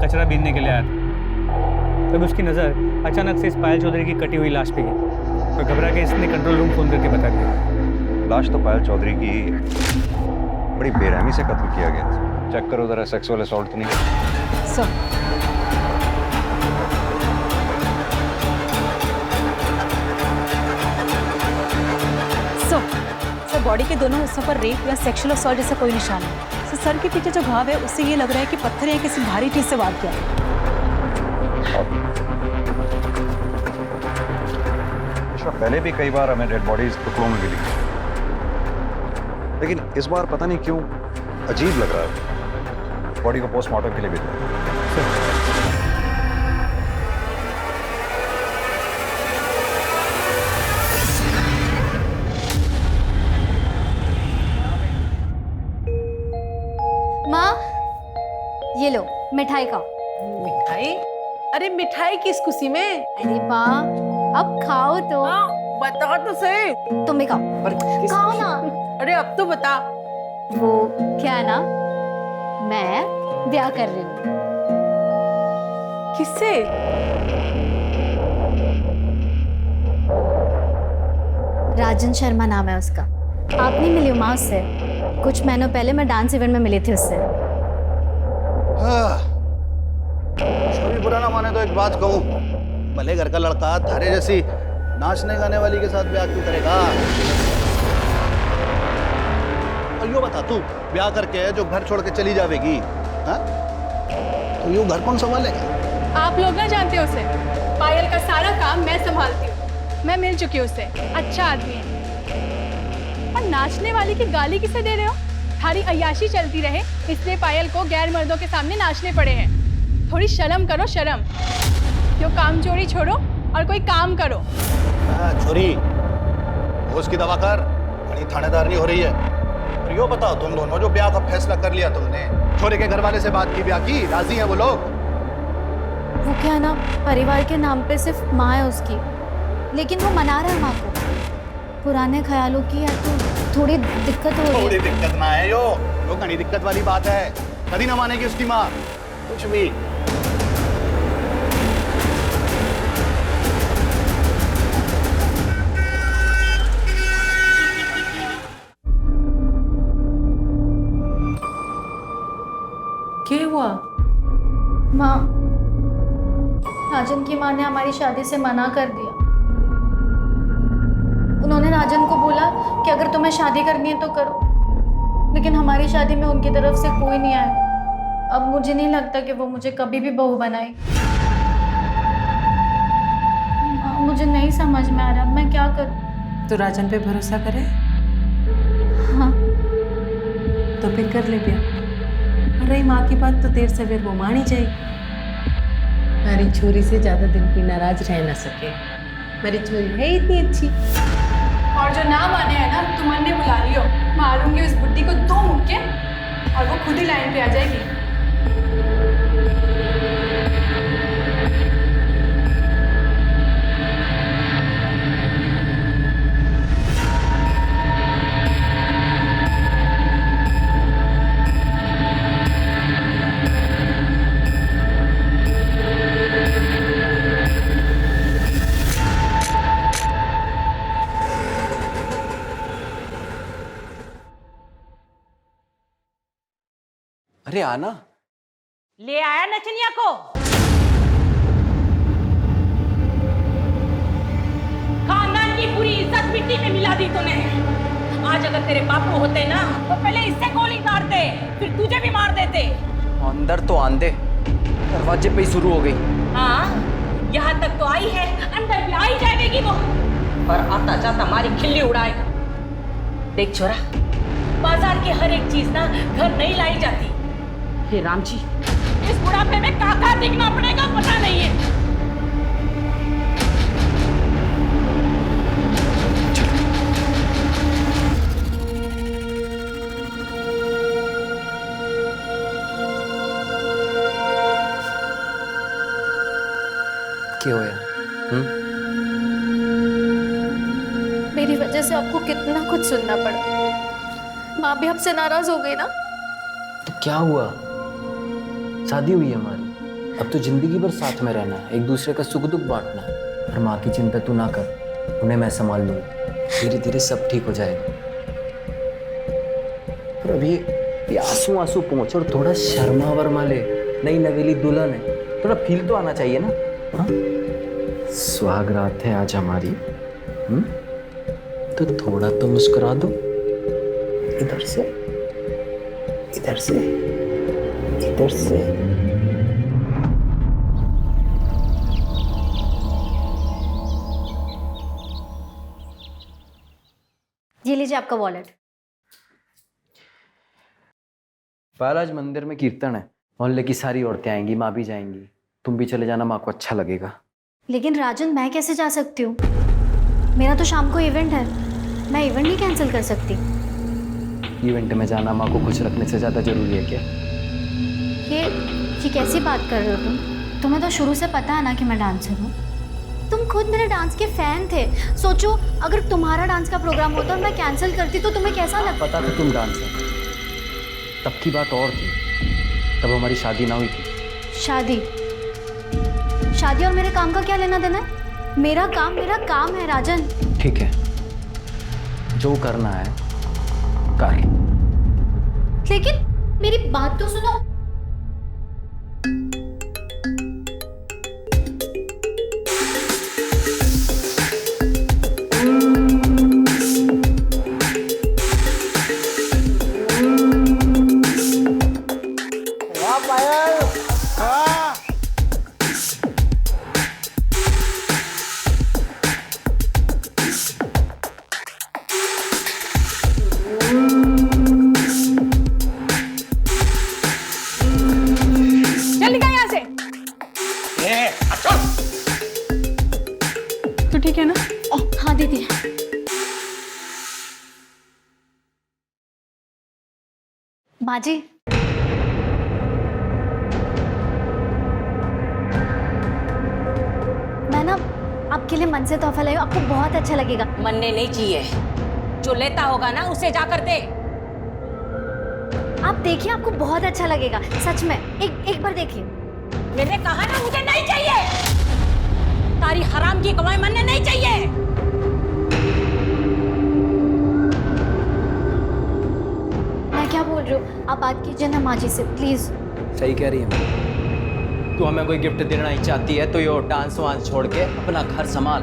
कचरा बीनने के लिए आया था। तब उसकी नज़र अचानक से इस पायल चौधरी की कटी हुई लाश पे गई और घबरा के इसने कंट्रोल रूम फ़ोन करके बता दिया। लाश तो पायल चौधरी की बड़ी बेरहमी से कत्ल किया गया। चेक करो जरा, सेक्सुअल असॉल्ट तो नहीं। सर सर बॉडी के दोनों हिस्सों पर रेप या सेक्सुअल असॉल्ट जैसा कोई निशान नहीं। सर के पीछे जो घाव है उससे ये लग रहा है कि पत्थर या किसी भारी चीज से वार किया। पहले भी कई बार हमें डेड बॉडीज टुकड़ों में मिली, लेकिन इस बार पता नहीं क्यों अजीब लग रहा है। बॉडी को पोस्टमार्टम के लिए भेजा। माँ, ये लो मिठाई खाओ। मिठाई? अरे मिठाई किस खुशी में? अरे माँ अब खाओ तो। बता तो सही। तुम भी खाओ। खाओ ना। अरे अब तो बता। वो क्या है ना, मैं ब्याह कर रही हूँ। किससे? राजन शर्मा नाम है उसका। आप नहीं मिली हो माँ उससे? कुछ महीनों पहले मैं डांस इवेंट में मिली थी उससे। भी बुरा ना माने तो एक बात कहूँ, भले घर का लड़का थारे जैसी नाचने गाने वाली के साथ ब्याह क्यों करेगा? और यो बता, तू ब्याह करके जो घर छोड़ के चली जाएगी, हाँ? तो यूं घर कौन संभालेगा? आप लोग ना जानते हो उसे। पायल का सारा काम मैं संभालती हूँ। मैं मिल चुकी हूँ उससे, अच्छा आदमी है। और नाचने वाली की गाली किसे दे रहे हो? थारी अय्याशी चलती रहे इसलिए पायल को गैर मर्दों के सामने नाचने पड़े हैं। थोड़ी शर्म करो, शर्म। क्यों काम चोरी छोड़ो और कोई काम करो। छोरी, होश की दवा कर, बड़ी थानेदार नहीं हो रही है। और यो बताओ, तुम दोनों जो ब्याह का फैसला कर लिया तुमने, छोरे के घर वाले से बात की, ब्याह की, राजी है वो लोग? वो क्या है ना, परिवार के नाम पे सिर्फ माँ है उसकी, लेकिन वो मना रहा है माँ को। पुराने ख्यालों की है तो थोड़ी दिक्कत हो रही है। थोड़ी दिक्कत ना है यो घनी दिक्कत वाली बात है। कभी ना मानेगी उसकी माँ कुछ भी। क्या हुआ? माँ, राजन की माँ ने हमारी शादी से मना कर दिया। उन्होंने राजन को बोला कि अगर तुम्हें शादी करनी है तो करो, लेकिन हमारी शादी में उनकी तरफ से कोई नहीं आएगा। अब मुझे नहीं लगता कि वो मुझे कभी भी बहू बनाएगी। माँ, मुझे नहीं समझ में आ रहा मैं क्या करूँ। तो राजन पे भरोसा करे? हाँ। तो फिर कर ले ब्याह। और रही माँ की बात, तो देर सवेर वो मान ही जाएगी। मेरी छोरी से ज्यादा दिन कोई नाराज रह ना सके। मेरी छोरी है इतनी अच्छी। और जो ना माने है ना, तुम अन्य बुला लियो। मारूंगी उस बुड्ढी को 2 मुक्के और वो खुद ही लाइन पे आ जाएगी। अरे आना। ले आया नचनिया को। खानदान की पूरी इज्जत मिट्टी में मिला दी तूने। आज अगर तेरे बापू होते ना तो पहले इससे गोली मारते, फिर तुझे भी मार देते। अंदर तो आंदे, दरवाजे पे ही शुरू हो गई। हाँ, यहाँ तक तो आई है, अंदर भी आई जाएगी वो। पर आता जाता हमारी खिल्ली उड़ाएगा। देख छोरा, बाजार की हर एक चीज ना घर नहीं लाई जाती। हे राम जी, इस बुढ़ापे में काका दिखना पड़ेगा पता नहीं है। क्या होया? मेरी वजह से आपको कितना कुछ सुनना पड़ा। माँ भी आपसे नाराज हो गई ना? तो क्या हुआ? शादी हुई हमारी, अब तो जिंदगी भर साथ में रहना है, एक दूसरे का सुख दुख बांटना है। और माँ की चिंता तू ना कर, उन्हें मैं संभाल लूंगा, धीरे धीरे सब ठीक हो जाएगा। पर अभी ये आंसू आंसू पहुंच और थोड़ा शर्मा वर्मा ले, नई नवेली दुल्हन है, थोड़ा फील तो आना चाहिए ना। हाँ, सुहागरात है आज हमारी, तो थोड़ा तो मुस्कुरा दो, इधर से इधर से इधर से। ये लीजिए आपका वॉलेट। पायल, आज मंदिर में कीर्तन है, मोहल्ले की सारी औरतें आएंगी, माँ भी जाएंगी, तुम भी चले जाना, माँ को अच्छा लगेगा। लेकिन राजन, मैं कैसे जा सकती हूँ? मेरा तो शाम को इवेंट है, मैं इवेंट नहीं कैंसिल कर सकती। इवेंट में जाना माँ को खुश रखने से ज़्यादा जरूरी है क्या? ये कैसी बात कर रहे हो तुम? तुम्हें तो शुरू से पता है ना कि मैं डांसर हूँ। तुम खुद मेरे डांस के फैन थे। सोचो, अगर तुम्हारा डांस का प्रोग्राम होता और मैं कैंसिल करती तो तुम्हें कैसा लगता? पता था तुम डांसर, तब की बात और थी, तब हमारी शादी ना हुई थी। शादी और मेरे काम का क्या लेना देना है? मेरा काम है राजन। ठीक है, जो करना है कर। लेकिन मेरी बात तो सुनो। ठीक है ना? हाँ दीदी। माँ जी, मैं ना आपके लिए मन से तोहफा लाई हूँ, आपको बहुत अच्छा लगेगा। मनने नहीं चाहिए, जो लेता होगा ना उसे जाकर दे। आप देखिए, आपको बहुत अच्छा लगेगा, सच में। एक बार देखिए। मैंने कहा ना मुझे नहीं चाहिए, तारी हराम की कमाई मनने नहीं चाहिए। मैं क्या बोल रही हूँ, आप बात कीजिए ना माँ जी से, प्लीज। सही कह रही है, तू हमें कोई गिफ्ट देना ही चाहती है तो ये डांस वांस छोड़ के अपना घर संभाल।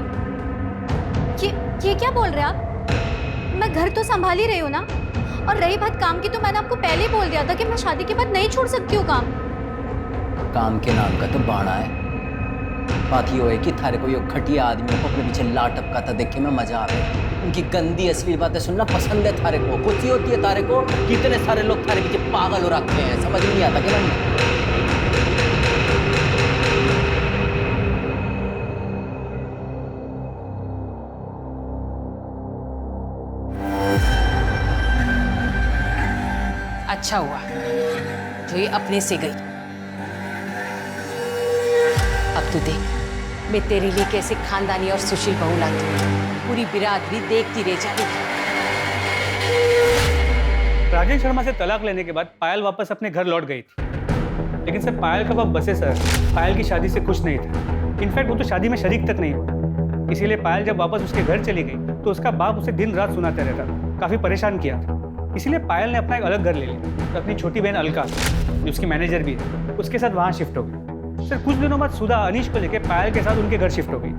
ये क्या बोल रहे हैं आप? मैं घर तो संभाल ही रही हूँ ना। और रही बात काम की, तो मैंने आपको पहले ही बोल दिया था कि मैं शादी के बाद नहीं छोड़ सकती हूँ काम। काम के नाम का तो बाणा है, बात ये है कि थारे को ये घटिया आदमियों को अपने पीछे ला टपकाता देख के मैं मजा आ रहा। उनकी गंदी असली बातें सुनना पसंद है थारे को। खुशी होती है तारे को, कितने सारे लोग थारे पीछे पागल हो रखे हैं, समझ नहीं आता क्या? अच्छा हुआ जो ये अपने से गई। अब तू देख मैं तेरे लिए कैसे खानदानी और सुशील बहू लाती हूँ, पूरी बिरादरी देखती रह जाएगी। राजेश शर्मा से तलाक लेने के बाद पायल वापस अपने घर लौट गई थी, लेकिन सर पायल का बाप बसे सर पायल की शादी से खुश नहीं था। इनफैक्ट वो तो शादी में शरीक तक नहीं हुआ। इसीलिए पायल जब वापस उसके घर चली गई तो उसका बाप उसे दिन रात सुनाते रहता था, काफ़ी परेशान किया था। इसीलिए पायल ने अपना एक अलग घर ले लिया तो अपनी छोटी बहन अलका, जो उसकी मैनेजर भी है, उसके साथ वहाँ शिफ्ट हो गई। सर कुछ दिनों बाद सुधा अनीश को लेकर पायल के साथ उनके घर शिफ्ट हो गई।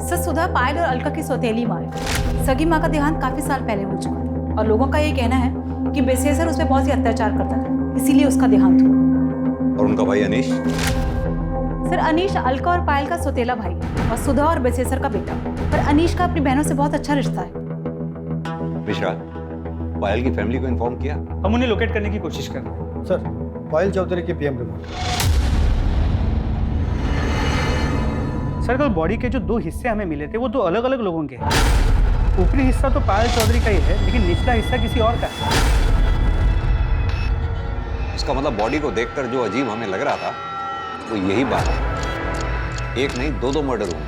सर सुधा पायल और अलका की सौतेली माँ है। सगी माँ का देहांत काफी साल पहले हो चुका था और लोगों का ये कहना है कि बेसेसर उस पर बहुत ही अत्याचार करता था, इसीलिए उसका देहांत हुआ। और उनका भाई अनीश? सर अनीश अलका और पायल का सौतेला भाई और सुधा और बेसेसर का बेटा। पर अनीश का अपनी बहनों से बहुत अच्छा रिश्ता है। मिश्रा, पायल की फैमिली को इन्फॉर्म किया? हम उन्हें लोकेट करने की कोशिश कर रहे हैं। सर पायल चौधरी की पीएम रिपोर्ट। सर कल बॉडी के जो 2 हिस्से हमें मिले थे वो 2 अलग अलग लोगों के हैं। ऊपरी हिस्सा तो पायल चौधरी का ही है, लेकिन निचला हिस्सा किसी और का है। इसका मतलब बॉडी को देखकर जो अजीब हमें लग रहा था वो यही बात है, एक नहीं 2 मर्डर हुए।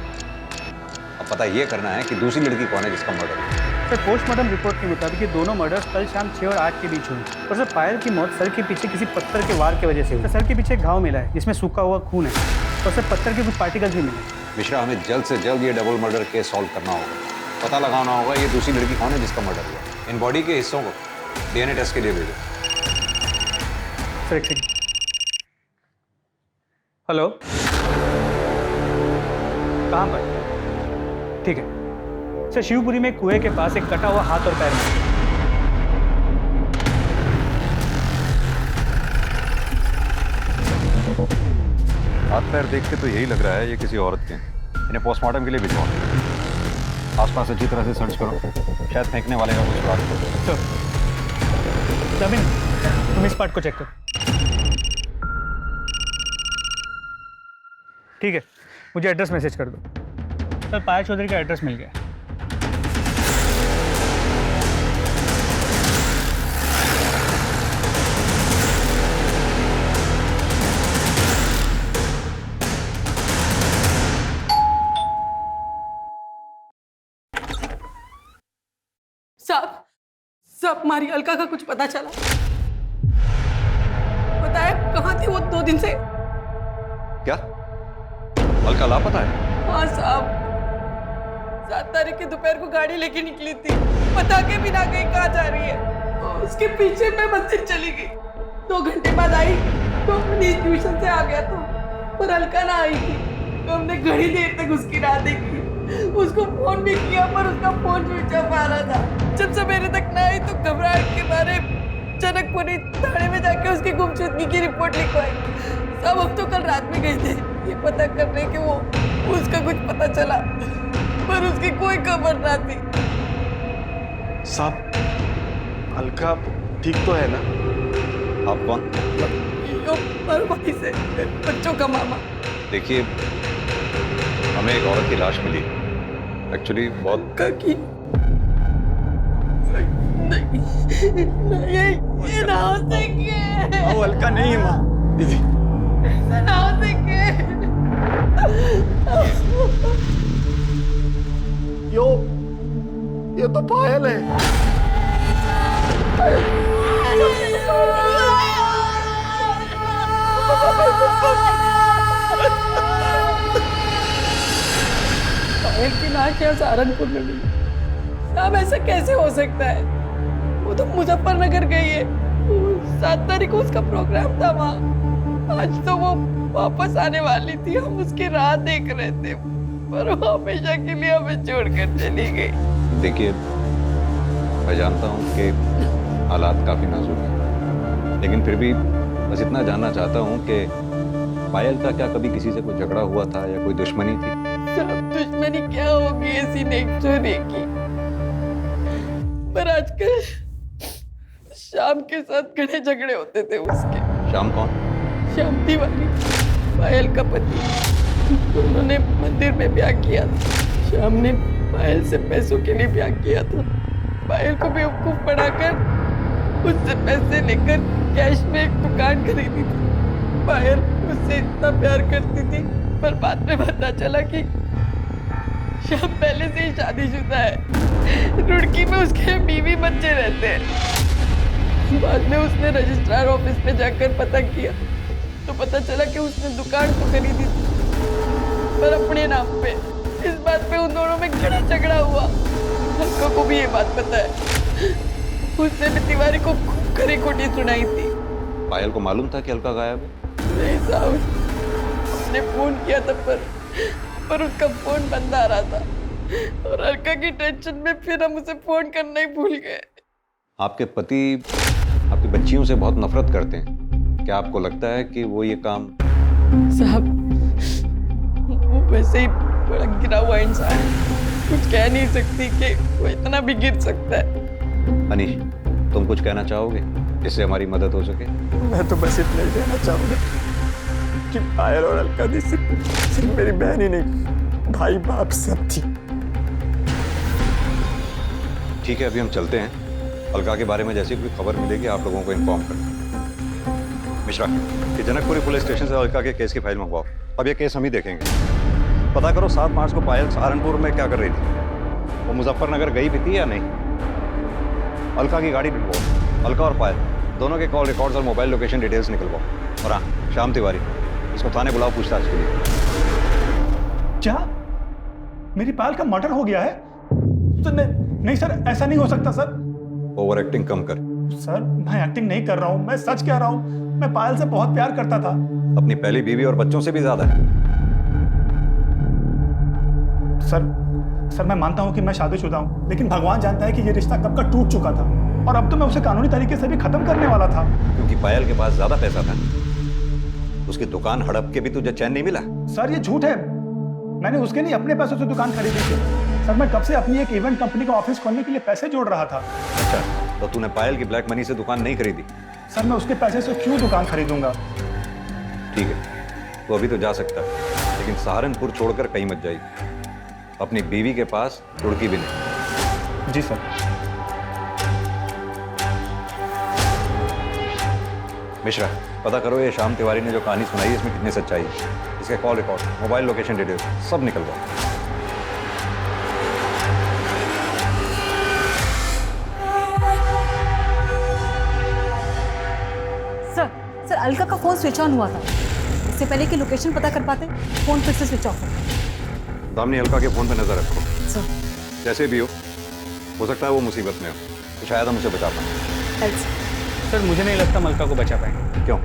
अब पता ये करना है कि दूसरी लड़की कौन है जिसका मर्डर हुआ। सर पोस्टमार्टम रिपोर्ट के मुताबिक ये दोनों मर्डर्स कल शाम 6 और 8 के बीच हुए। और सर पायल की मौत सर के पीछे किसी पत्थर के वार की वजह से हुई। सर के पीछे एक घाव मिला है जिसमें सूखा हुआ खून है। और सर पत्थर के कुछ पार्टिकल्स भी मिले। मिश्रा, हमें जल्द से जल्द ये डबल मर्डर केस सॉल्व करना होगा। पता लगाना होगा ये दूसरी लड़की कौन है जिसका मर्डर हुआ। इन बॉडी के हिस्सों को डीएनए टेस्ट के लिए भेजो। सर एक सेकंड। हेलो, कहाँ पर? ठीक है सर, शिवपुरी में कुएं के पास एक कटा हुआ हाथ और पैर मिला। हाथ पैर देख के तो यही लग रहा है ये किसी औरत के हैं। इन्हें पोस्टमार्टम के लिए भिजवाओ। आसपास अच्छी तरह से सर्च करो, शायद फेंकने वाले का कुछ बात हो। जमीन, तुम इस पार्ट को चेक करो। ठीक है, मुझे एड्रेस मैसेज कर दो। सर पायल चौधरी का एड्रेस मिल गया। साहब हमारी अलका का कुछ पता चला? बताया कहाँ थी वो 2 दिन से? क्या अलका लापता है? हाँ साहब, 7 तारीख की दोपहर को गाड़ी लेके निकली थी, बता के भी ना गई कहाँ जा रही है। तो उसके पीछे मैं मंदिर चली गई। 2 घंटे बाद आई तो अपनी ट्यूशन से आ गया था, पर अलका ना आई थी। तो हमने घड़ी देर तक उसकी राह देखी, उसको फोन भी किया पर उसका फोन स्विच ऑफ आ रहा था। जब सवेरे तक ना आई तो घबराहट के मारे जनकपुरी थाने में जाके उसकी गुमशुदगी की रिपोर्ट लिखवाई। सब हम तो कल रात में गए थे ये पता करने कि वो उसका कुछ पता चला, पर उसकी कोई खबर ना थी। साहब, अलका ठीक तो है ना? आप कौन? भाई से बच्चों का मामा। देखिए, हमें एक औरत की लाश मिली, एक्चुअली बहुत काकी नहीं, ये ना हो सके। वो अलका नहीं है माँ। दीदी ना हो सके। ये तो पायल है। पायल की लाश यहाँ सहारनपुर में मिली। साहब ऐसा कैसे हो सकता है? वो तो मुजफ्फरनगर गई है। 7 तारीख को उसका प्रोग्राम था वहाँ। आज तो वो वापस आने वाली थी, हम उसकी राह देख रहे थे, पर वो हमेशा के लिए हमें छोड़कर चली गई। देखिए, मैं जानता हूँ कि हालात काफी नाजुक हैं, लेकिन फिर भी बस इतना जानना चाहता हूँ कि पायल का क्या कभी किसी से कोई झगड़ा हुआ था या कोई दुश्मनी थी? सब दुश्मनी क्या होगी ऐसी नेक्चुरी की, पर आजकल शाम के साथ घने झगड़े होते थे उसके। शाम कौन? श्याम तिवारी, पायल का पति। उन्होंने मंदिर में ब्याह किया था। श्याम ने पायल से पैसों के लिए ब्याह किया था। पायल को बेवकूफ बनाकर उससे पैसे लेकर कैश में एक दुकान खरीदी थी। पायल उससे इतना प्यार करती थी, पर बाद में पता चला कि श्याम पहले से ही शादीशुदा है। रुड़की में उसके बीवी बच्चे रहते हैं। बाद में उसने रजिस्ट्रार ऑफिस में जाकर पता किया तो पता चला कि उसने दुकान तो खरीदी थी, पर अपने नाम पे। इस बात पे उन दोनों में घना झगड़ा हुआ। अलका को भी ये बात पता है। उसने भी तिवारी को खूब खरी खोटी सुनाई थी। पायल को मालूम था कि अलका गायब है? नहीं साहब, उसने फोन किया था पर उसका फोन बंद आ रहा था, और अलका की टेंशन में फिर हम उसे फोन करना ही भूल गए। आपके पति आपकी बच्चियों से बहुत नफरत करते हैं, क्या आपको लगता है कि वो ये काम? साहब, वो वैसे ही बड़ा गिरा हुआ इंसान है, कुछ कह नहीं सकती कि वो इतना भी गिर सकता है। अनीश, तुम कुछ कहना चाहोगे जिससे हमारी मदद हो सके? मैं तो बस इतना ही कहना चाहूंगा कि पायल और अलका दी सिर्फ मेरी बहन ही नहीं, भाई बाप सब थी। ठीक है, अभी हम चलते हैं। अलका के बारे में जैसी कोई खबर मिलेगी आप लोगों को इन्फॉर्म कर। मिश्रा, ये जनकपुरी पुलिस स्टेशन से अलका के केस की फाइल मंगवाओ। अब ये केस हम ही देखेंगे। पता करो 7 मार्च को पायल सहारनपुर में क्या कर रही थी, वो मुजफ्फरनगर गई भी थी या नहीं। अलका की गाड़ी ढूंढवाओ। अलका और पायल दोनों के कॉल रिकॉर्ड्स और मोबाइल लोकेशन डिटेल्स निकलवाओ। और हाँ, श्याम तिवारी, इसको थाने बुलाओ पूछताछ के लिए। क्या मेरी पायल का मर्डर हो गया है? तो नहीं सर, ऐसा नहीं हो सकता सर। ओवर एक्टिंग कम कर। सर मैं एक्टिंग नहीं कर रहा हूँ, मैं सच कह रहा हूँ। मैं पायल से बहुत प्यार करता था। अपनी पहली बीवी और बच्चों से भी ज्यादा। सर मैं मानता हूँ कि मैं शादीशुदा हूँ, लेकिन भगवान जानता है कि ये रिश्ता कब का टूट चुका था, और अब तो मैं उसे कानूनी तरीके से भी खत्म करने वाला था। क्योंकि पायल के पास ज्यादा पैसा था। उसकी दुकान हड़प के भी तुझे चैन नहीं मिला। सर ये झूठ है, मैंने उसके लिए अपने पैसों से दुकान खरीदी थी। सर मैं कब से अपनी एक इवेंट कंपनी का ऑफिस खोलने के लिए पैसे जोड़ रहा था। अच्छा, तो तूने पायल की ब्लैक मनी से दुकान नहीं खरीदी? सर मैं उसके पैसे से क्यों दुकान खरीदूंगा? ठीक है, तो अभी तो जा सकता है, लेकिन सहारनपुर छोड़कर कहीं मत जाइए। अपनी बीवी के पास रुड़की भी नहीं। जी सर। मिश्रा, पता करो ये श्याम तिवारी ने जो कहानी सुनाई है इसमें कितनी सच्चाई है। इसके call record, mobile location details सब निकलवाओ। सर अलका का फोन स्विच ऑन हुआ था। इससे पहले कि लोकेशन पता कर पाते, फोन फिर से स्विच ऑफ हो। दामिनी, अलका के फोन पे नजर रखो। सर जैसे भी हो सकता है वो मुसीबत में हो, तो शायद हम उसे बचा पाएं। थैंक्स। सर मुझे नहीं लगता हम अलका को बचा पाएंगे। क्यों?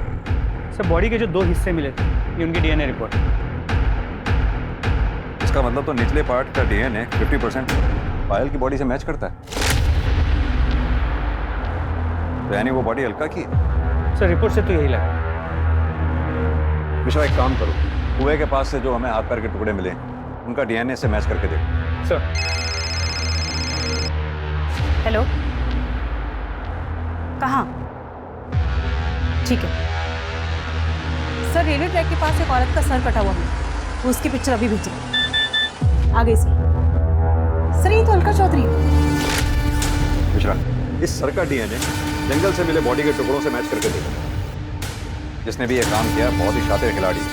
सर बॉडी के जो 2 हिस्से मिले थे, ये उनकी डीएनए रिपोर्ट। इसका मतलब तो निचले पार्ट का डीएनए 50% पायल की बॉडी से मैच करता है। तो यानी वो बॉडी अलका की है। सर रिपोर्ट से तो यही लगा। मिश्रा, एक काम करो, कुएं के पास से जो हमें हाथ पैर के टुकड़े मिले उनका डीएनए से मैच करके देखो। सर। हेलो, कहाँ? ठीक है सर, रेलवे ट्रैक के पास एक औरत का सर कटा हुआ है, उसकी पिक्चर अभी भेजी। आ गई सर ये तो अलका चौधरी है। मिश्रा, इस सर का डीएनए जंगल से मिले बॉडी के टुकड़ों से मैच करके देखो। जिसने भी ये काम किया बहुत ही शातिर खिलाड़ी है,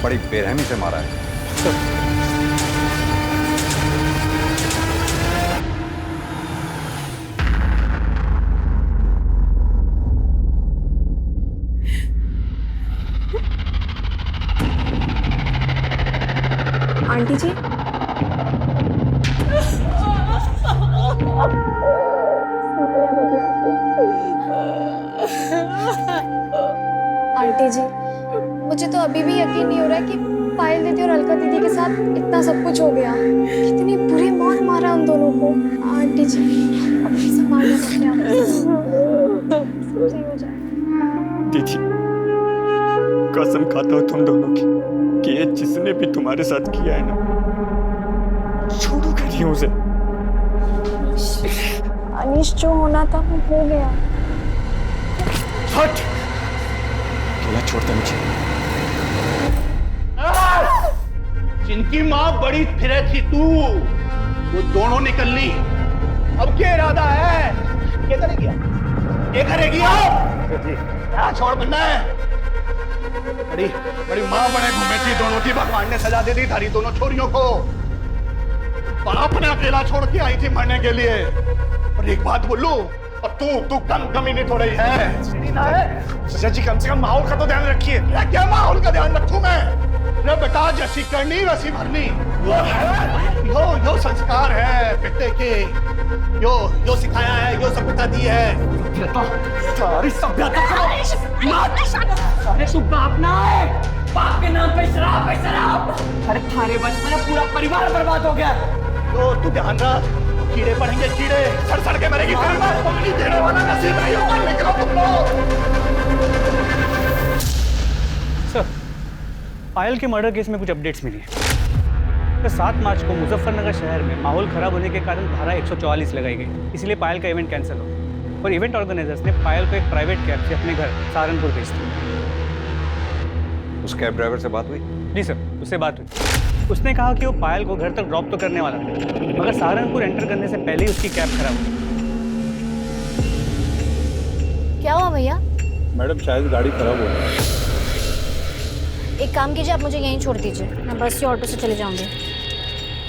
बड़ी बेरहमी से मारा है। आंटी जी, आंटी जी, मुझे तो अभी भी यकीन नहीं हो रहा है कि पायल दीदी और अलका दीदी के साथ इतना सब कुछ हो गया। कितनी बुरी मौत मारा उन दोनों को। आंटी जी अपनी संभालना अपने आप सब सही हो जाए। दीदी, कसम खाता हूँ तुम दोनों की कि ये जिसने भी तुम्हारे साथ किया है ना, छोड़ोगे नहीं उसे। अनीश, जो होना था वो हो गया। हट, अकेला छोड़ता मुझे। जिनकी माँ बड़ी फिरे थी तू, वो दोनों निकल ली। अब क्या इरादा है? क्या करेगी? क्या करेगी आप? क्या छोड़ बनना है? बड़ी बड़ी माँ बने घूमे थी दोनों की, भगवान ने सजा दे दी थारी दोनों छोरियों को। बाप ने अकेला छोड़ के आई थी मरने के लिए। और एक बात बोलूं, अब तू कमी नहीं थोड़ी है। सजा जी, कम से कम माहौल का तो ध्यान रखिए। क्या माहौल का ध्यान रखूं मैं? रे बेटा, जैसी करनी वैसी भरनी। यो संस्कार है बेटे के। यो सिखाया है, यो सभ्यता दी है। सारी सभ्यता अरे तू बाप ना है, बाप के नाम पे शराब है शराब। अरे थारे बचपन में पूरा परिवार बर्बाद हो गया। तो तू ध्यान रख, कीड़े पड़ेंगे कीड़े, सड़ के मरेगी। पानी देने वाला नसीब नहीं होगा। निकलो तुम लोग। सर पायल के मर्डर केस में कुछ अपडेट्स मिली है। तो 7 मार्च को मुजफ्फरनगर शहर में माहौल खराब होने के कारण धारा 144 लगाई गई, इसलिए पायल का इवेंट कैंसिल हो और इवेंट ऑर्गेनाइजर्स ने पायल को एक प्राइवेट कैब से अपने घर सहारनपुर भेज दिया। उस कैब ड्राइवर से बात हुई? जी सर, उससे बात हुई। उसने कहा कि वो पायल को घर तक ड्रॉप तो करने वाला था, मगर सहारनपुर एंटर करने से पहले ही उसकी कैब खराब हो गई। क्या हुआ भैया? मैडम शायद गाड़ी खराब हो गई। एक काम कीजिए, आप मुझे यहीं छोड़ दीजिए, मैं बस या ऑटो से चले जाऊंगी।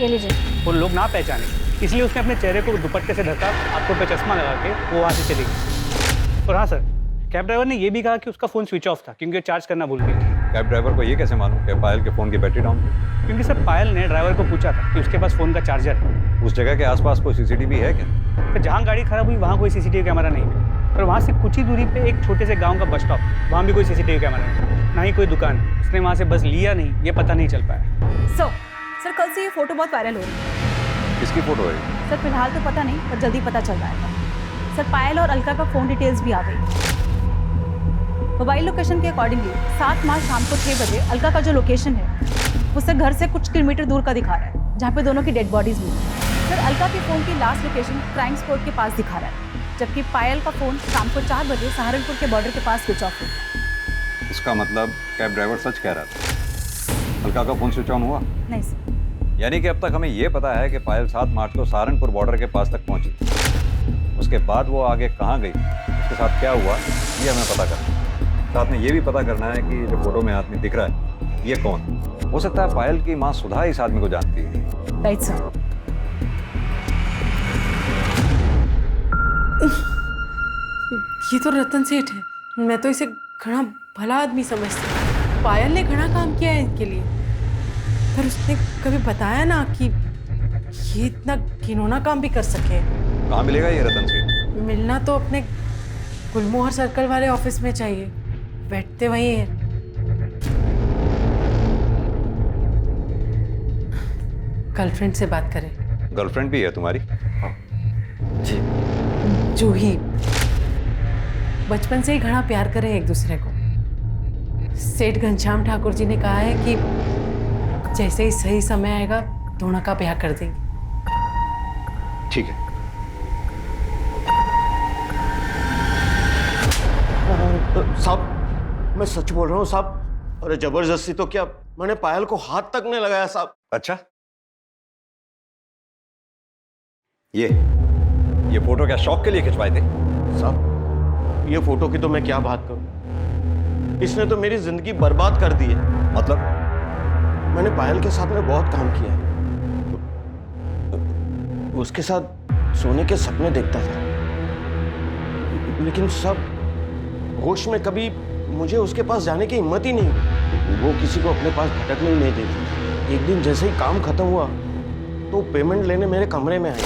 ये लीजिए। वो लोग ना पहचाने, इसलिए उसने अपने चेहरे को दुपट्टे से ढका, आंखों पे चश्मा लगा के वो वहाँ से चली गई। और हाँ सर, कैब ड्राइवर ने ये भी कहा कि उसका फ़ोन स्विच ऑफ था क्योंकि वो चार्ज करना भूल गई थी। कैब ड्राइवर को ये कैसे मालूम कि पायल के फ़ोन की बैटरी डाउन थी? क्योंकि सर पायल ने ड्राइवर को पूछा था कि उसके पास फ़ोन का चार्जर है। उस जगह के आसपास कोई सीसीटीवी है क्या? तो जहाँ गाड़ी खराब हुई वहाँ कोई सीसीटीवी कैमरा नहीं है, और वहाँ से कुछ ही दूरी पे एक छोटे से गांव का बस स्टॉप, वहाँ भी कोई सीसीटीवी कैमरा नहीं, ना ही कोई दुकान। उसने वहाँ से बस लिया नहीं, ये पता नहीं चल पाया। सर कल से ये फोटो बहुत वायरल हो रही है। किसकी फ़ोटो है? सर फिलहाल तो पता नहीं, पर जल्दी पता चल जाएगा। सर पायल और अलका का फ़ोन डिटेल्स भी आ गई। मोबाइल लोकेशन के अकॉर्डिंगली 7 मार्च शाम को 6 बजे अलका का जो लोकेशन है उससे घर से कुछ किलोमीटर दूर का दिखा रहा है, जहाँ पे दोनों की डेड बॉडीज मिली। सर अलका के फ़ोन की लास्ट लोकेशन क्राइम स्पॉट के पास दिखा रहा है, जबकि पायल का फ़ोन शाम को 4 बजे सहारनपुर के बॉर्डर के पास स्विच ऑफ हुआ। इसका मतलब कैब ड्राइवर सच कह रहा था, अलका का फ़ोन स्विच ऑन हुआ? नहीं सर। यानी कि अब तक हमें ये पता है कि पायल 7 मार्च को सहारनपुर बॉर्डर के पास तक पहुंची। उसके बाद वो आगे कहाँ गई, उसके साथ क्या हुआ, ये हमें पता करना है। साथ में ये भी पता करना है कि जो फोटो में आदमी दिख रहा है ये कौन? हो सकता है पायल की माँ सुधा इस आदमी को जानती है। Right sir. ये तो रतन सेठ है, मैं तो इसे घना भला आदमी समझती हूँ। पायल ने घना काम किया है इनके लिए, पर उसने कभी बताया ना कि ये इतना घिनौना काम भी कर सके। कहाँ मिलेगा ये रतन सेठ? मिलना तो अपने गुलमोहर सर्कल वाले ऑफिस में चाहिए, बैठते वहीं हैं। गर्लफ्रेंड से बात करें। गर्लफ्रेंड भी है तुम्हारी? जी। जूही, बचपन से ही घना प्यार करें एक दूसरे को। सेठ घनश्याम ठाकुर जी ने कहा है कि जैसे ही सही समय आएगा दोनों का ब्याह कर देंगे। ठीक है। साहब मैं सच बोल रहा हूँ साहब। अरे जबरदस्ती तो क्या, मैंने पायल को हाथ तक नहीं लगाया साहब। अच्छा, ये फोटो क्या शौक के लिए खिंचवाए थे? साहब ये फोटो की तो मैं क्या बात करूं, इसने तो मेरी जिंदगी बर्बाद कर दी है। मतलब? मैंने पायल के साथ में बहुत काम किया है, उसके साथ सोने के सपने देखता था, लेकिन सब होश में कभी मुझे उसके पास जाने की हिम्मत ही नहीं हुई। वो किसी को अपने पास भटकने ही नहीं देती। एक दिन जैसे ही काम खत्म हुआ तो पेमेंट लेने मेरे कमरे में आई।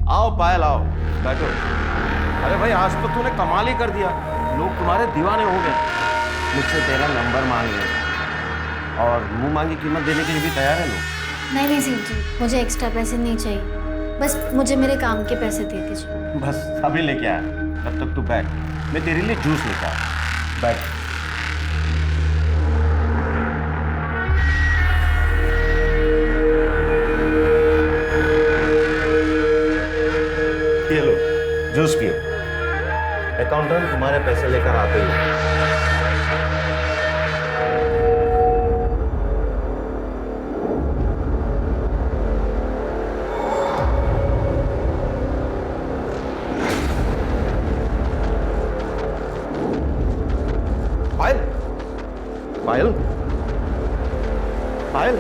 आओ पायल आओ, बैठो। अरे भाई आज तो तूने कमाल ही कर दिया, लोग तुम्हारे दीवाने हो गए। मुझसे तेरा नंबर मांग रहे और मुंह मांगी कीमत देने के लिए भी तैयार है लोग। नहीं सेठ जी, मुझे एक्स्ट्रा पैसे नहीं चाहिए, बस मुझे मेरे काम के पैसे दे दीजिए। बस अभी लेके आया, तब तक तू बैठ, मैं तेरे लिए जूस लेकर आया। बैठ। ये लो जूस पियो, अकाउंटेंट तुम्हारे पैसे लेकर आते ही। पायल, पायल, पायल।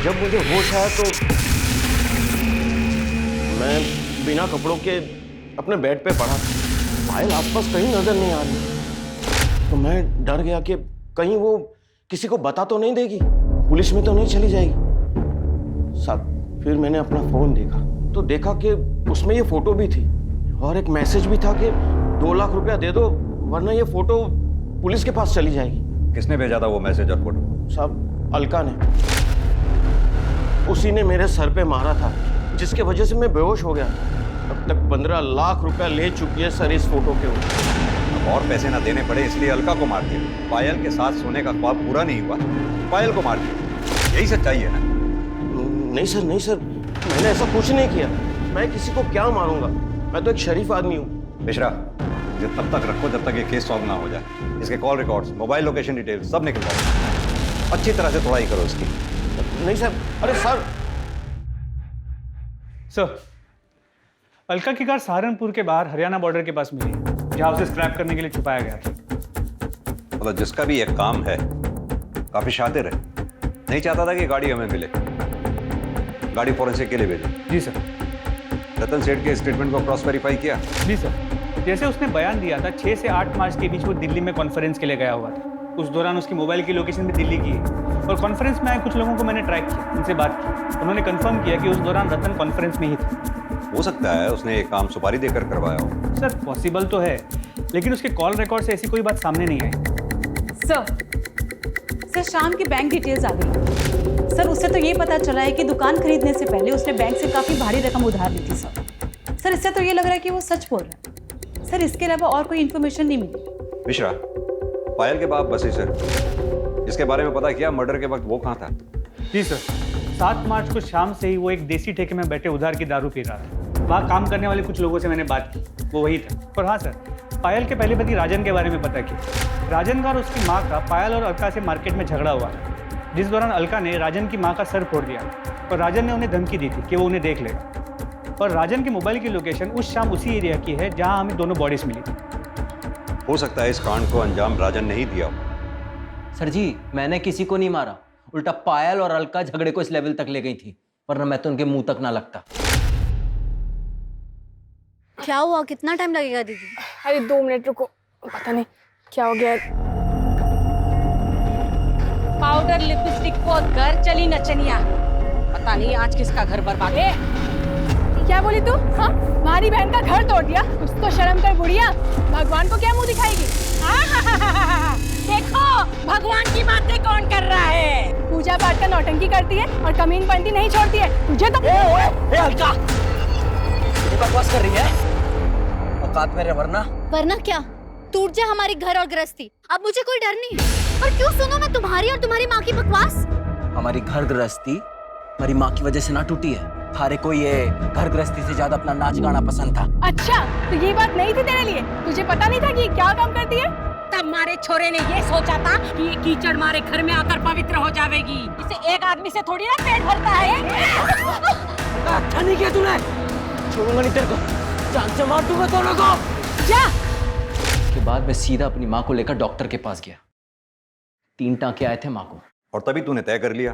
जब मुझे होश आया तो मैं बिना कपड़ों के अपने बेड पे पड़ा। पायल आसपास कहीं नजर नहीं आ रही, तो मैं डर गया कि कहीं वो किसी को बता तो नहीं देगी, पुलिस में तो नहीं चली जाएगी। साहब फिर मैंने अपना फोन देखा तो देखा कि उसमें ये फोटो भी थी और एक मैसेज भी था कि 2 लाख रुपया दे दो वरना ये फोटो पुलिस के पास चली जाएगी। किसने भेजा था वो मैसेज और फोटो? साहब अलका ने, उसी ने मेरे सर पे मारा था जिसके वजह से मैं बेहोश हो गया। अब तक 15 लाख रुपया ले चुकी है सर इस फोटो के ऊपर। और पैसे ना देने पड़े इसलिए अलका को मार दिया। पायल के साथ सोने का ख्वाब पूरा नहीं हुआ, पायल को मार दिया। यही सच्चाई है ना? नहीं सर, नहीं सर, मैंने ऐसा कुछ नहीं किया। मैं किसी को क्या मारूंगा, मैं तो एक शरीफ आदमी हूँ। मिश्रा, ये तब तक रखो जब तक ये केस सॉल्व ना हो जाए। इसके call records, mobile location details सब निकलवाओ। अच्छी तरह से तोड़ाई करो इसकी। नहीं सर, अरे सर। सर, अलका की कार सहारनपुर के बाहर हरियाणा बॉर्डर के पास मिली, जहां उसे स्क्रैप करने के लिए छुपाया गया था। मतलब जिसका भी एक काम है, काफी शातिर है, नहीं चाहता था कि गाड़ी हमें मिले, गाड़ी फॉरेंसिक के लिए भेजे। जी सर। रतन सेठ के स्टेटमेंट को क्रॉस वेरीफाई किया? जी सर। जैसे उसने बयान दिया था 6 से 8 मार्च के बीच वो दिल्ली में कॉन्फ्रेंस के लिए गया हुआ था। उस दौरान उसकी मोबाइल की लोकेशन भी दिल्ली की है और कॉन्फ्रेंस में आए कुछ लोगों को मैंने ट्रैक किया, उनसे बात की, उन्होंने कंफर्म किया कि उस दौरान रतन कॉन्फ्रेंस में ही था। हो सकता है उसने एक काम सुपारी देकर करवाया हो। सर पॉसिबल तो है, लेकिन उसके कॉल रिकॉर्ड से ऐसी कोई बात सामने नहीं आई। सर शाम की बैंक डिटेल्स आ गई। सर उससे तो ये पता चला है कि दुकान खरीदने से पहले उसने बैंक से काफ़ी भारी रकम उधार ली थी सर इससे तो ये लग रहा है कि वो सच बोल रहा है। सर इसके अलावा और कोई इन्फॉर्मेशन नहीं मिली। मिश्रा, पायल के बाप बसी सर, इसके बारे में पता किया मर्डर के वक्त वो कहाँ था? जी सर, 7 मार्च को शाम से ही वो एक देसी ठेके में बैठे उधार की दारू पी रहा था। वहाँ काम करने वाले कुछ लोगों से मैंने बात की, वो वही था। और हाँ सर, पायल के पहले पति राजन के बारे में पता किया। राजन का और उसकी माँ का पायल और अलका से मार्केट में झगड़ा हुआ, जिस दौरान अलका ने राजन की माँ का सर फोड़ दिया और राजन ने उन्हें धमकी दी थी कि वो उन्हें देख लेगा। और राजन की मोबाइल की लोकेशन उस शाम उसी एरिया की है जहाँ हमें दोनों बॉडीज मिली थी। हो सकता है इस कांड को अंजाम राजन ने ही दिया हो। सर जी, मैंने किसी को नहीं मारा, उल्टा पायल और अलका झगड़े को इस लेवल तक ले गई थी, वरना मैं तो उनके मुंह तक ना लगता। क्या हुआ? कितना टाइम लगेगा दीदी? अरे 2 मिनट रुको, पता नहीं क्या हो गया। पाउडर लिपस्टिक को घर चली नचनिया, पता नहीं आज किसका घर बर्बाद है। क्या बोली तू? हाँ, हमारी बहन का घर तोड़ दिया। कुछ तो शर्म कर बुढ़िया, भगवान को क्या मुंह दिखाएगी? देखो भगवान की बातें कौन कर रहा है। पूजा पाठ का नौटंकी करती है और कमीन पंती नहीं छोड़ती है। तुझे तो अलका, ये बकवास कर रही है? औकात में रह, वरना क्या? टूट जाए हमारी घर और गृहस्थी, अब मुझे कोई डर नहीं है। पर क्यों सुनो मैं तुम्हारी और तुम्हारी माँ की बकवास? हमारी घर गृहस्थी हमारी माँ की वजह से ना टूटी है। थारे को ये घर गृहस्थी से ज्यादा अपना नाच गाना पसंद था। अच्छा, तो ये बात नहीं थी तेरे लिए? तुझे पता नहीं था कि क्या काम करती है? तब मारे छोरे ने ये सोचा था कि ये कीचड़ मारे घर में आकर पवित्र हो जाएगी। इसे एक आदमी से थोड़ी ना पेट भरता है। अच्छा नहीं किया तूने, छोड़ूंगा नहीं तेरे को, जान से मार दूंगा दोनों को। जा। के बाद मैं सीधा अपनी माँ को लेकर डॉक्टर के पास गया। 3 टांके आए थे माँ को। और तभी तूने तय कर लिया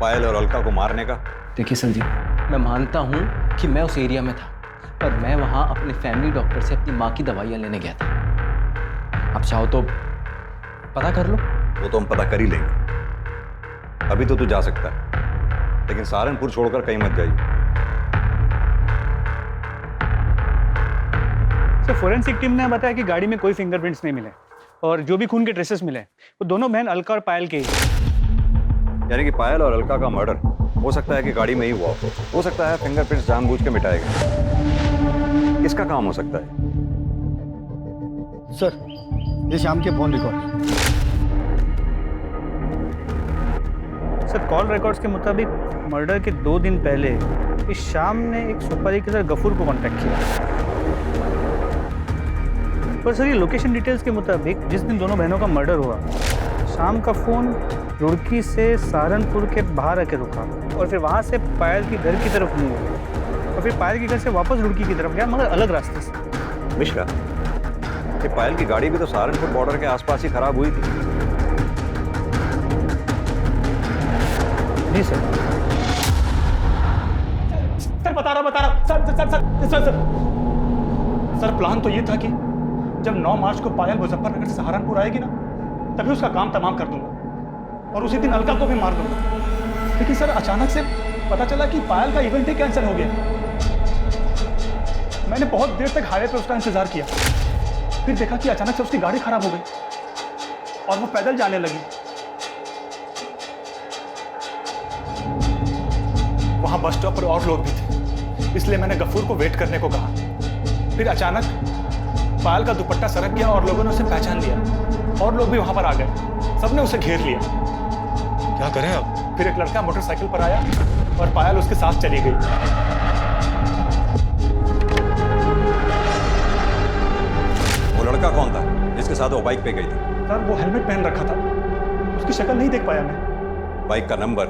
पायल और अलका को मारने का? देखिए सर जी, मैं मानता हूँ कि मैं उस एरिया में था, पर मैं वहाँ अपने फैमिली डॉक्टर से अपनी माँ की दवाइयाँ लेने गया था। आप चाहो तो पता कर लो। वो तो हम पता कर ही लेंगे। अभी तो तू जा सकता है, लेकिन सहारनपुर छोड़कर कहीं मत जाइए। सर फोरेंसिक टीम ने बताया कि गाड़ी में कोई फिंगरप्रिंट्स नहीं मिले और जो भी खून के ट्रेसेस मिले वो दोनों बहन अलका और पायल के ही। यानी कि पायल और अलका का मर्डर हो सकता है कि गाड़ी में ही हुआ हो सकता है फिंगरप्रिंट्स जानबूझ के मिटाए गए। किसका काम हो सकता है? सर, ये शाम के phone record. Sir call records के मुताबिक मर्डर के 2 दिन पहले इस शाम ने एक सुपारी के साथ गफूर को कांटेक्ट किया। पर सर ये लोकेशन डिटेल्स के मुताबिक जिस दिन दोनों बहनों का मर्डर हुआ, शाम का फोन रुड़की से सहारनपुर के बाहर आके रुका और फिर वहाँ से पायल के घर की तरफ मूव हुआ और फिर पायल के घर से वापस रुड़की की तरफ गया, मगर अलग रास्ते से। मिश्रा, ये पायल की गाड़ी भी तो सहारनपुर बॉर्डर के आसपास ही खराब हुई थी। जी सर। सर बता रहा सर प्लान तो ये था कि जब 9 मार्च को पायल मुजफ्फरनगर से सहारनपुर आएगी ना, तभी उसका काम तमाम कर दूंगा और उसी दिन अलका को भी मार दूंगा। लेकिन सर अचानक से पता चला कि पायल का इवेंट ही कैंसिल हो गया। मैंने बहुत देर तक हाईवे पर उसका इंतजार किया, फिर देखा कि अचानक से उसकी गाड़ी खराब हो गई और वो पैदल जाने लगी। वहां बस स्टॉप पर और लोग भी थे, इसलिए मैंने गफूर को वेट करने को कहा। फिर अचानक पायल का दुपट्टा सरक गया और लोगों ने उसे पहचान लिया और लोग भी वहां पर आ गए। सबने उसे घेर लिया। क्या करें अब? फिर एक लड़का मोटरसाइकिल पर आया और पायल उसके साथ चली गई। वो लड़का कौन था जिसके साथ वो बाइक पे गई थी? सर वो हेलमेट पहन रखा था, उसकी शक्ल नहीं देख पाया मैं। बाइक का नंबर,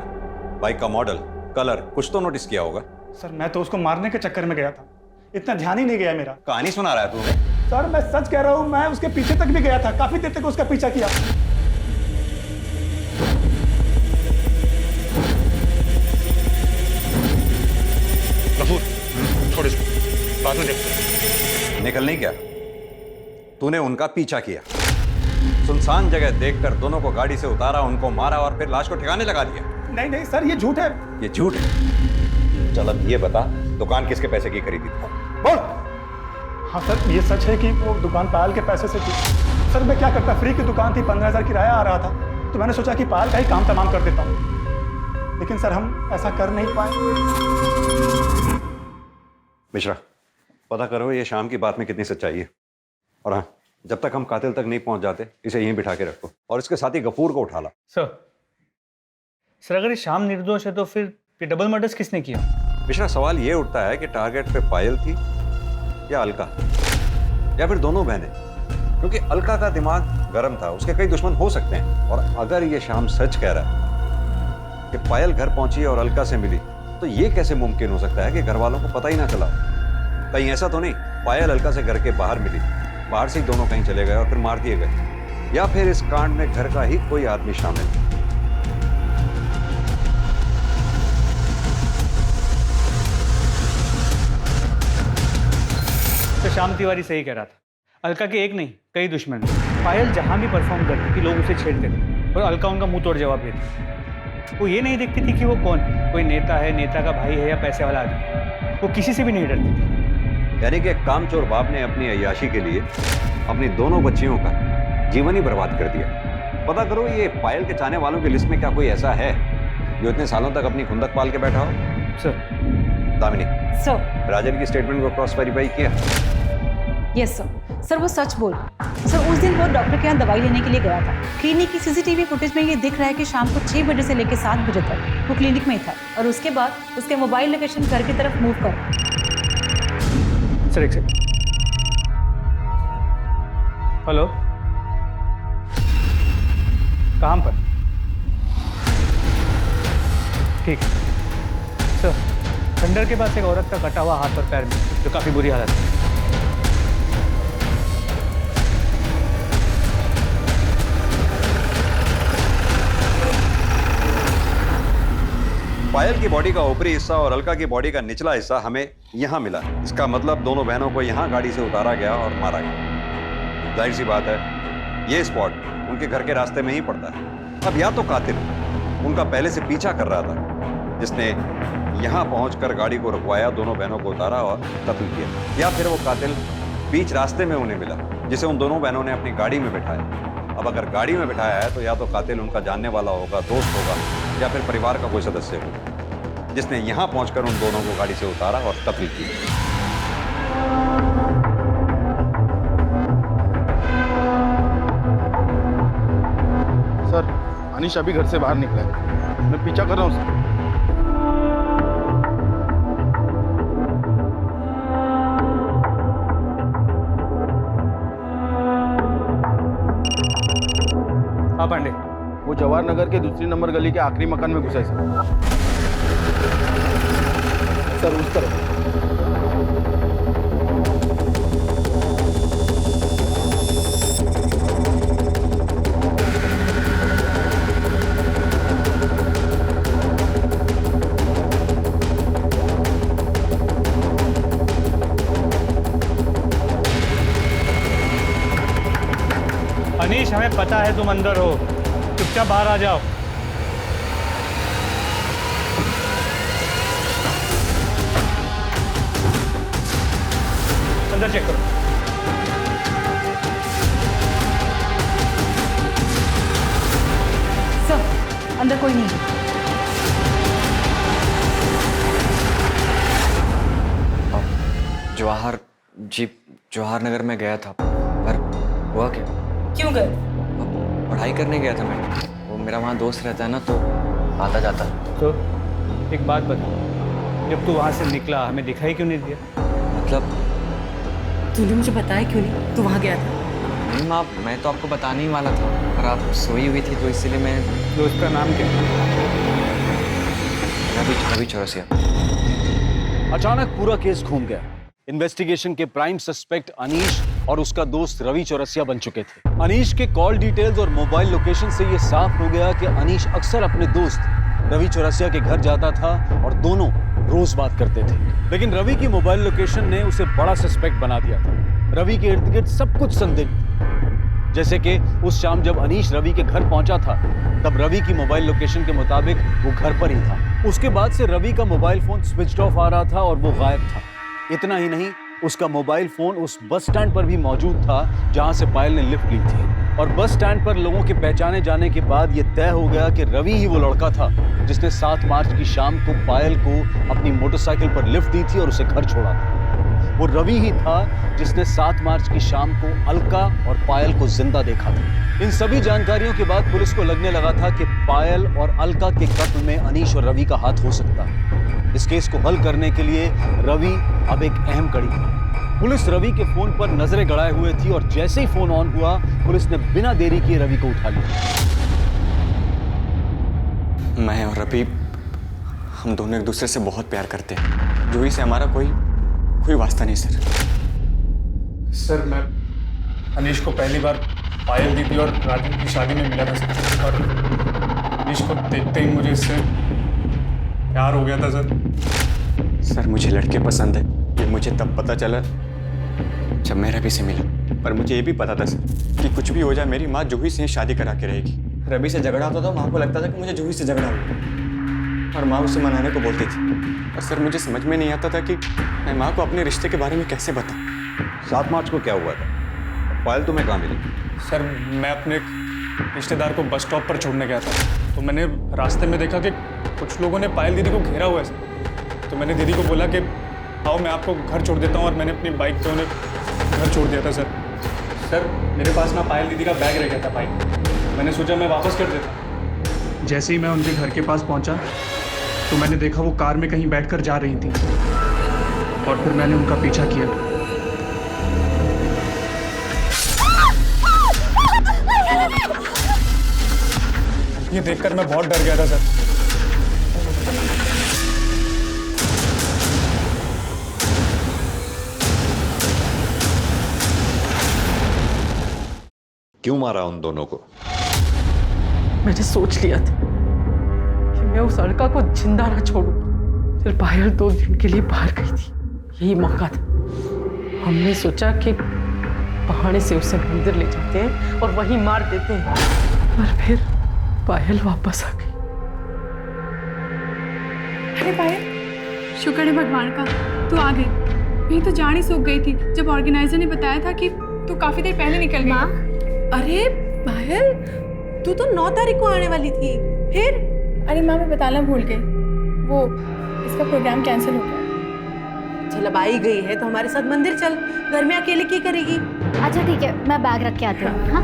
बाइक का मॉडल, कलर कुछ तो नोटिस किया होगा? सर मैं तो उसको मारने के चक्कर में गया था, इतना ध्यान ही नहीं गया मेरा। कहानी सुना रहा है तू? सर मैं सच कह रहा हूँ, मैं उसके पीछे तक भी गया था, काफी देर तक उसका पीछा किया। गफूर, छोड़ इसको, बाद में देखते। निकल नहीं गया, तूने उनका पीछा किया, सुनसान जगह देखकर दोनों को गाड़ी से उतारा, उनको मारा और फिर लाश को ठिकाने लगा दिया। नहीं नहीं सर, ये झूठ है। ये झूठ है? चल अब ये बता, दुकान किसके पैसे की खरीदी थी? बोल। हाँ सर, ये सच है कि वो दुकान पायल के पैसे से थी। सर मैं क्या करता, फ्री की दुकान थी, 15,000 किराया आ रहा था, तो मैंने सोचा कि पायल का ही काम तमाम कर देता हूँ, लेकिन सर हम ऐसा कर नहीं पाए। मिश्रा, पता करो ये शाम की बात में कितनी सच्चाई है, और हाँ, जब तक हम कातिल तक नहीं पहुंच जाते इसे यहीं बिठा के रखो, और इसके साथ ही गफूर को उठा ला। सर अगर ये शाम निर्दोष है तो फिर ये डबल मर्डर्स किसने किया? मिश्रा, सवाल ये उठता है कि टारगेट पे पायल थी या अलका, या फिर दोनों बहनें, क्योंकि अलका का दिमाग गर्म था, उसके कई दुश्मन हो सकते हैं, और अगर ये शाम सच कह रहा है कि पायल घर पहुंची और अलका से मिली, तो ये कैसे मुमकिन हो सकता है कि घर वालों को पता ही ना चला? कहीं ऐसा तो नहीं पायल अलका से घर के बाहर मिली, बाहर से ही दोनों कहीं चले गए और फिर मार दिए गए, या फिर इस कांड में घर का ही कोई आदमी शामिल है? तो श्याम तिवारी सही कह रहा था, अलका के एक नहीं कई दुश्मन हैं। पायल जहां भी परफॉर्म करती थी लोग उसे छेड़ते थे और अलका उनका मुंह तोड़ जवाब देती। वो ये नहीं देखती थी कि वो कौन है, कोई नेता है, नेता का भाई है या पैसे वाला आदमी, वो किसी से भी नहीं डरती थी। यानी कि एक कामचोर बाप ने अपनी अय्याशी के लिए अपनी दोनों बच्चियों का जीवन ही बर्बाद कर दिया। पता करो ये पायल के चाहने वालों की लिस्ट में क्या कोई ऐसा है जो इतने सालों तक अपनी खुंदक पाल के बैठा हो? सर। दामिनी, सर। राजन की स्टेटमेंट को क्रॉस वेरीफाई किया? Yes sir. सर वो सच बोल, सर उस दिन वो डॉक्टर के यहाँ दवाई लेने के लिए गया था। क्लिनिक की सीसीटीवी फुटेज में ये दिख रहा है कि शाम को 6 बजे से लेकर 7 बजे तक वो क्लिनिक में ही था, और उसके बाद उसके मोबाइल लोकेशन घर की तरफ मूव कर। सर एक सेकंड। हेलो, कहाँ पर? ठीक है सर। खंडर के पास एक औरत का कटा हुआ हाथ और पैर में, जो काफी बुरी हालत है। पायल की बॉडी का ऊपरी हिस्सा और अलका की बॉडी का निचला हिस्सा हमें यहाँ मिला। इसका मतलब दोनों बहनों को यहाँ गाड़ी से उतारा गया और मारा गया। जाहिर सी बात है ये स्पॉट उनके घर के रास्ते में ही पड़ता है। अब या तो कातिल उनका पहले से पीछा कर रहा था, जिसने यहाँ पहुंचकर गाड़ी को रुकवाया, दोनों बहनों को उतारा और कत्ल किया, या फिर वो कातिल बीच रास्ते में उन्हें मिला, जिसे उन दोनों बहनों ने अपनी गाड़ी में बैठाया। अब अगर गाड़ी में बिठाया है तो या तो कातिल उनका जानने वाला होगा, दोस्त होगा, या फिर परिवार का कोई सदस्य होगा, जिसने यहाँ पहुंचकर उन दोनों को गाड़ी से उतारा और कत्ल किया। सर, अनीश अभी घर से बाहर निकला है, मैं पीछा कर रहा हूँ सर। हाँ पांडे, वो जवाहर नगर के दूसरी नंबर गली के आखिरी मकान में घुसा है सर, उस तरफ। अनीश हमें पता है तुम अंदर हो, चुपचाप बाहर आ जाओ। अंदर चेक करो। सर अंदर कोई नहीं है। जवाहर नगर में गया था, पर हुआ क्या? क्यों गए? पढ़ाई करने गया था मैं, वो मेरा वहाँ दोस्त रहता है ना, तो आता जाता। तो एक बात बता, जब तू वहाँ से निकला हमें दिखाई क्यों नहीं दिया? मतलब तूने मुझे बताया क्यों नहीं तू वहाँ गया था? नहीं माँ, मैं तो आपको बताने ही वाला था, पर आप सोई हुई थी तो इसीलिए मैं। दोस्त का नाम क्या? रवि चौरसिया। अचानक पूरा केस घूम गया। इन्वेस्टिगेशन के प्राइम सस्पेक्ट अनीश और उसका दोस्त रवि चौरसिया बन चुके थे। अनीश के कॉल डिटेल्स और मोबाइल लोकेशन से यह साफ हो गया कि अनीश अक्सर अपने दोस्त रवि चौरसिया के घर जाता था और दोनों रोज बात करते थे। लेकिन रवि की मोबाइल लोकेशन ने उसे बड़ा सस्पेक्ट बना दिया था। रवि के इर्द गिर्द सब कुछ संदिग्ध, जैसे कि उस शाम जब अनीश रवि के घर पहुंचा था तब रवि की मोबाइल लोकेशन के मुताबिक वो घर पर ही था। उसके बाद से रवि का मोबाइल फोन स्विच ऑफ आ रहा था और वो गायब था। इतना ही नहीं, उसका मोबाइल फोन उस बस स्टैंड पर भी मौजूद था जहां से पायल ने लिफ्ट ली थी। और बस स्टैंड पर लोगों के पहचाने जाने के बाद यह तय हो गया कि रवि ही वो लड़का था जिसने 7 मार्च की शाम को पायल को अपनी मोटरसाइकिल पर लिफ्ट दी थी और उसे घर छोड़ा था। वो रवि ही था जिसने 7 मार्च की शाम को अलका और पायल को जिंदा देखा था। इन सभी जानकारियों के बाद पुलिस को लगने लगा था कि पायल और अलका के कत्ल में अनीश और रवि का हाथ हो सकता है। इस केस को हल करने के लिए रवि अब एक अहम कड़ी था। पुलिस रवि के फोन पर नजरें गड़ाए हुए थी और जैसे ही फोन ऑन हुआ पुलिस ने बिना देरी किए रवि को उठा लिया। मैं और रवि, हम दोनों एक दूसरे से बहुत प्यार करते हैं। जूही से हमारा कोई वास्ता नहीं सर। सर मैं अनीश को पहली बार पायल दीदी और राजन की शादी में मिला था सर, और अनीश को देखते ही मुझे इससे प्यार हो गया था सर। सर मुझे लड़के पसंद है, ये मुझे तब पता चला जब मैं रवि से मिला। पर मुझे ये भी पता था सर कि कुछ भी हो जाए मेरी माँ जूही से शादी करा के रहेगी। रवि से झगड़ा होता था, माँ को लगता था कि मुझे जूही से झगड़ा हो, और माँ उसे मनाने को बोलती थी। और सर मुझे समझ में नहीं आता था कि मैं माँ को अपने रिश्ते के बारे में कैसे बताऊँ। 7 मार्च को क्या हुआ था? पायल तुम्हें कहाँ मिली? सर मैं अपने एक रिश्तेदार को बस स्टॉप पर छोड़ने गया था, तो मैंने रास्ते में देखा कि कुछ लोगों ने पायल दीदी को घेरा हुआ है सर। तो मैंने दीदी को बोला कि आओ मैं आपको घर छोड़ देता हूँ, और मैंने अपनी बाइक पे उन्हें घर छोड़ दिया था सर। सर मेरे पास ना पायल दीदी का बैग रह गया था बाइक, मैंने सोचा मैं वापस कर देता। जैसे ही मैं उनके घर के पास पहुँचा तो मैंने देखा वो कार में कहीं बैठकर जा रही थी, और फिर मैंने उनका पीछा किया। ये देखकर मैं बहुत डर गया था सर। क्यों मारा उन दोनों को? मैंने सोच लिया था कि मैं उस लड़का को जिंदा ना छोड़ूं। फिर पायल 2 दिन के लिए बाहर गई थी, यही मौका था। हमने सोचा कि बहाने से उसे मंदिर ले जाते हैं और वहीं मार देते हैं, पर फिर पायल वापस आ गई। अरे पायल, शुक्र है भगवान का तू आ गई। नहीं तो जान ही सूख गई थी जब ऑर्गेनाइजर ने बताया था कि तू काफी देर पहले निकल गई। अरे पायल, तू तो 9 तारीख को आने वाली थी, फिर? अरे माँ मैं बताना भूल गई, वो इसका प्रोग्राम कैंसिल हो गया। चल अब आई गई है तो हमारे साथ मंदिर चल, घर में अकेले क्या करेगी? अच्छा ठीक है, मैं बैग रख के आती हूँ। हाँ?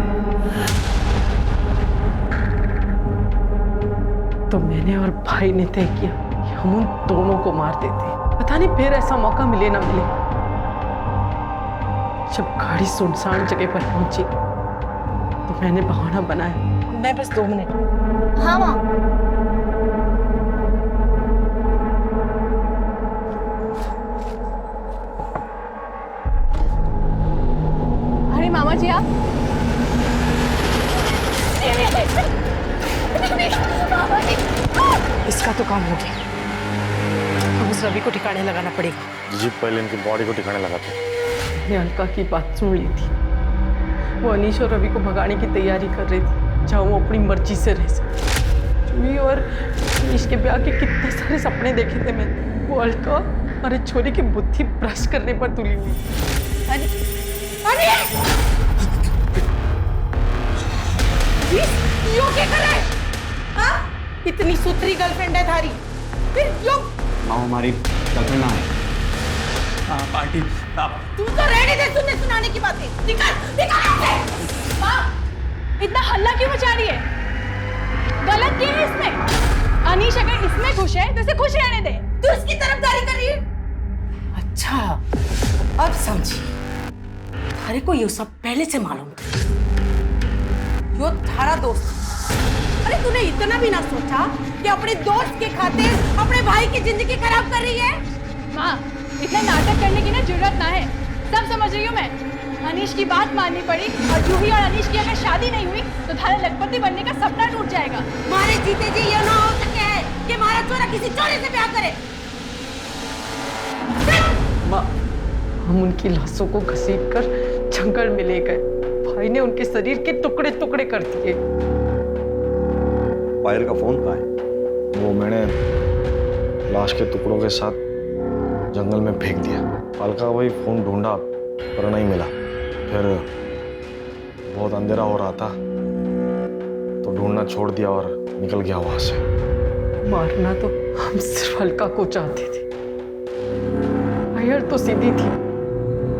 तो मैंने और भाई ने तय किया कि हम उन दोनों को मार देते हैं। पता नहीं फिर ऐसा मौका मिले ना मिले। जब गाड़ी सुनसान जगह पर पहुंची तो मैंने बहाना बनाया, मैं बस 2 मिनट। हाँ माँ। अरे मामा जी आप? इसका तो काम हो गया, अब उस रवि को ठिकाने लगाना पड़ेगा। जी पहले इनकी बॉडी को ठिकाने लगाते हैं। मैंने अलका की बात सुन ली थी, वो अनीश और रवि को भगाने की तैयारी कर रही थी जहाँ वो अपनी मर्जी से रह सके। जूही और अनीश के ब्याह के कितने सारे सपने देखे थे मैंने। वो अलका और एक छोरी की बुद्धि भ्रष्ट करने पर तुली हुई। इतनी सुथरी गर्लफ्रेंड है थारी, फिर क्यों? माँ हमारी गर्लफ्रेंड ना है। पार्टी तू तो रेडी थे सुनने सुनाने की बातें। निकाल माँ इतना हल्ला क्यों मचा रही है? गलत क्या है इसमें? अनीश अगर इसमें खुश है तो इसे खुश रहने दे। तू इसकी तरफदारी कर रही है? अच्छा अब समझी। थारे को ये सब पहले से मालूम था। यो थारा दोस्त। अरे तूने इतना भी ना सोचा कि अपने दोस्त के खातिर अपने भाई की जिंदगी खराब कर रही है? माँ इतना नाटक करने की ना जरूरत ना है, सब समझ रही हूँ मैं। अनीश की बात माननी पड़ी और जूही और अनीश की अगर शादी नहीं हुई तो थारा लखपति बनने का सपना टूट जाएगा। मारे जीते जी ये ना हो सके है कि हमारा चोरा किसी चोरी से ब्याह करे। माँ, हम उनकी लाशों को घसीट कर जंगल में ले गए। भाई ने उनके शरीर के टुकड़े टुकड़े कर दिए। पायल का फोन कहाँ है? वो मैंने लाश के टुकड़ों के साथ जंगल में फेंक दिया। अलका वही फोन ढूंढा पर नहीं मिला। फिर बहुत अंधेरा हो रहा था तो ढूंढना छोड़ दिया और निकल गया वहां से। मारना तो हम सिर्फ अलका को चाहते थे। अय्यर तो सीधी थी,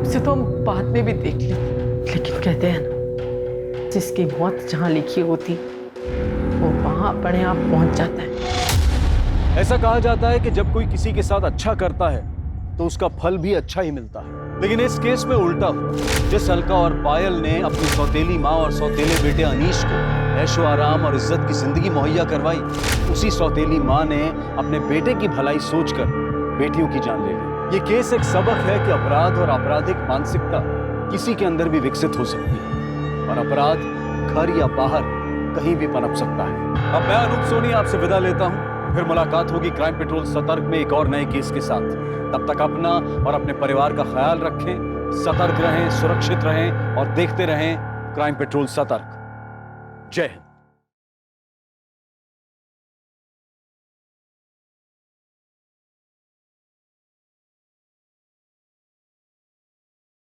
उसे तो हम बाद में भी देख ली, लेकिन कहते हैं ना, जिसकी मौत जहां लिखी होती वो वहां अपने आप पहुंच जाता है। ऐसा कहा जाता है कि जब कोई किसी के साथ अच्छा करता है तो उसका फल भी अच्छा ही मिलता है, लेकिन इस केस में उल्टा हुआ। जिस अलका और पायल ने अपनी सौतेली माँ और सौतेले बेटे अनीश को ऐशो आराम और इज्जत की जिंदगी मुहैया करवाई, उसी सौतेली माँ ने अपने बेटे की भलाई सोचकर बेटियों की जान ले ली। ये केस एक सबक है कि अपराध और आपराधिक मानसिकता किसी के अंदर भी विकसित हो सकती है और अपराध घर या बाहर कहीं भी पनप सकता है। अब मैं अनूप सोनी आपसे विदा लेता हूं, फिर मुलाकात होगी क्राइम पेट्रोल सतर्क में एक और नए केस के साथ। तब तक अपना और अपने परिवार का ख्याल रखें, सतर्क रहें, सुरक्षित रहें और देखते रहें क्राइम पेट्रोल सतर्क। जय हिंद।